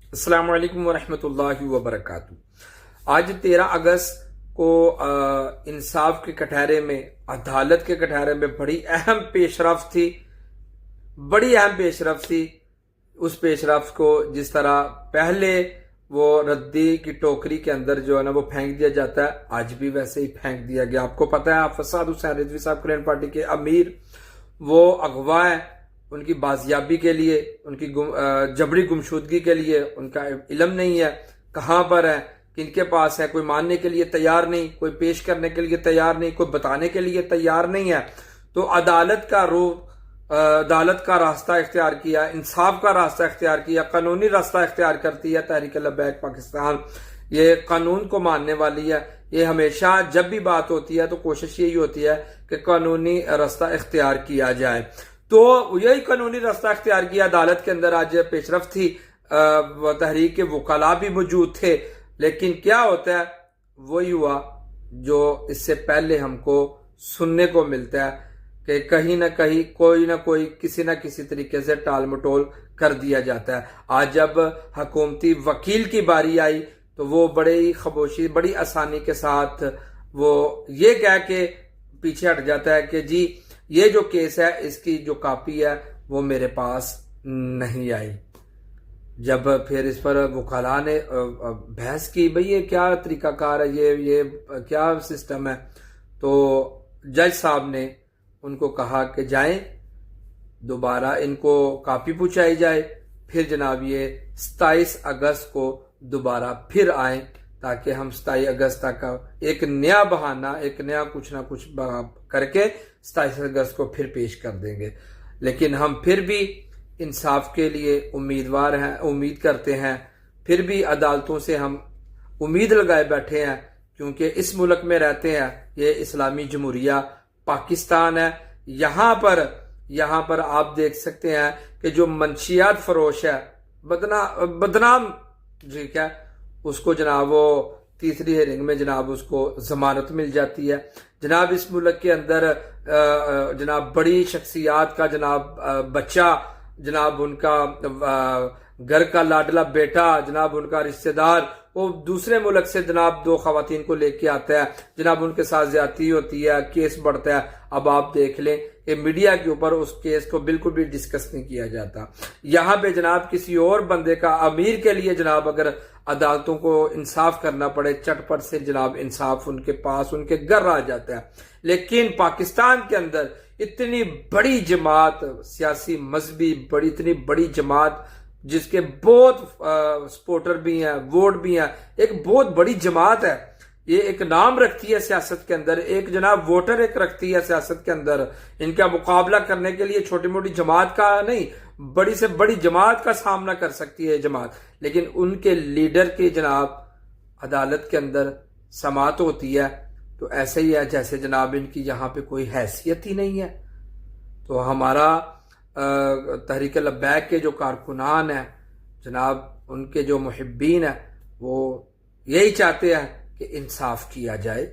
अस्सलाम वालेकुम वरहमतुल्लाहि वबरकातुहू। आज 13 अगस्त को इंसाफ के कटहरे में, अदालत के कटहरे में बड़ी अहम पेशरफ्त थी। उस पेशरफ्त को जिस तरह पहले वो रद्दी की टोकरी के अंदर जो है ना वो फेंक दिया जाता है, आज भी वैसे ही फेंक दिया गया। आपको पता है, फसाद हुसैन रिजवी साहब कल्याण पार्टी के अमीर, वो अगवा है। उनकी बाजियाबी के लिए, उनकी जबरी गुमशुदगी के लिए उनका इल्म नहीं है, कहाँ पर है, किनके पास है, कोई मानने के लिए तैयार नहीं, कोई पेश करने के लिए तैयार नहीं, कोई बताने के लिए तैयार नहीं है। तो अदालत का रास्ता इख्तियार किया, इंसाफ का रास्ता इख्तियार किया, कानूनी रास्ता इख्तियार करती है तहरीक लब्बैक पाकिस्तान। ये कानून को मानने वाली है। ये हमेशा जब भी बात होती है तो कोशिश यही होती है कि कानूनी रास्ता इख्तियार किया जाए। तो यही कानूनी रास्ता इख्तियार किया। अदालत के अंदर आज पेशरफ्त थी, तहरीक के वकला भी मौजूद थे, लेकिन क्या होता है वही हुआ जो इससे पहले हमको सुनने को मिलता है कि कहीं ना कहीं कोई ना कोई किसी ना किसी तरीके से टाल मटोल कर दिया जाता है। आज जब हुकूमती वकील की बारी आई तो वो बड़े ही खामोशी, बड़ी आसानी के साथ वो ये कह के पीछे हट जाता है कि जी ये जो केस है इसकी जो कॉपी है वो मेरे पास नहीं आई। जब फिर इस पर वकाला ने बहस की, भाई ये क्या तरीकाकार है, ये क्या सिस्टम है, तो जज साहब ने उनको कहा कि जाएं, दोबारा इनको कॉपी पूछाई जाए, फिर जनाब ये 27 अगस्त को दोबारा फिर आए ताकि हम 27 अगस्त तक एक नया बहाना, एक नया कुछ ना कुछ करके 27 अगस्त को फिर पेश कर देंगे। लेकिन हम फिर भी इंसाफ के लिए उम्मीदवार हैं, उम्मीद करते हैं, फिर भी अदालतों से हम उम्मीद लगाए बैठे हैं, क्योंकि इस मुल्क में रहते हैं। ये इस्लामी जमहूरिया पाकिस्तान है। यहाँ पर आप देख सकते हैं कि जो मंशियात फरोश है, बदनाम ठीक है, उसको जनाब वो तीसरी हेरिंग में जनाब उसको जमानत मिल जाती है। जनाब इस मुल्क के अंदर जनाब बड़ी शख्सियात का जनाब बच्चा, जनाब उनका घर का लाडला बेटा, जनाब उनका रिश्तेदार, वो दूसरे मुल्क से जनाब 2 खवातीन को लेके आता है, जनाब उनके साथ ज्यादती होती है, केस बढ़ता है। अब आप देख लें कि मीडिया के ऊपर उस केस को बिल्कुल भी डिस्कस नहीं किया जाता। यहाँ पे जनाब किसी और बंदे का, अमीर के लिए जनाब अगर अदालतों को इंसाफ करना पड़े, चटपट से जनाब इंसाफ उनके पास, उनके घर आ जाता है। लेकिन पाकिस्तान के अंदर इतनी बड़ी जमात, सियासी मजहबी इतनी बड़ी जमात जिसके बहुत सपोर्टर भी हैं, वोट भी हैं, एक बहुत बड़ी जमात है। ये एक नाम रखती है सियासत के अंदर, एक जनाब वोटर एक रखती है सियासत के अंदर। इनका मुकाबला करने के लिए छोटी मोटी जमात का नहीं, बड़ी से बड़ी जमात का सामना कर सकती है जमात। लेकिन उनके लीडर की जनाब अदालत के अंदर समात होती है तो ऐसे ही है जैसे जनाब इनकी यहाँ पे कोई हैसियत ही नहीं है। तो हमारा तहरीक लब्बैक के जो कारकुनान है जनाब, उनके जो मुहिब्बीन है, वो यही चाहते हैं कि इंसाफ किया जाए।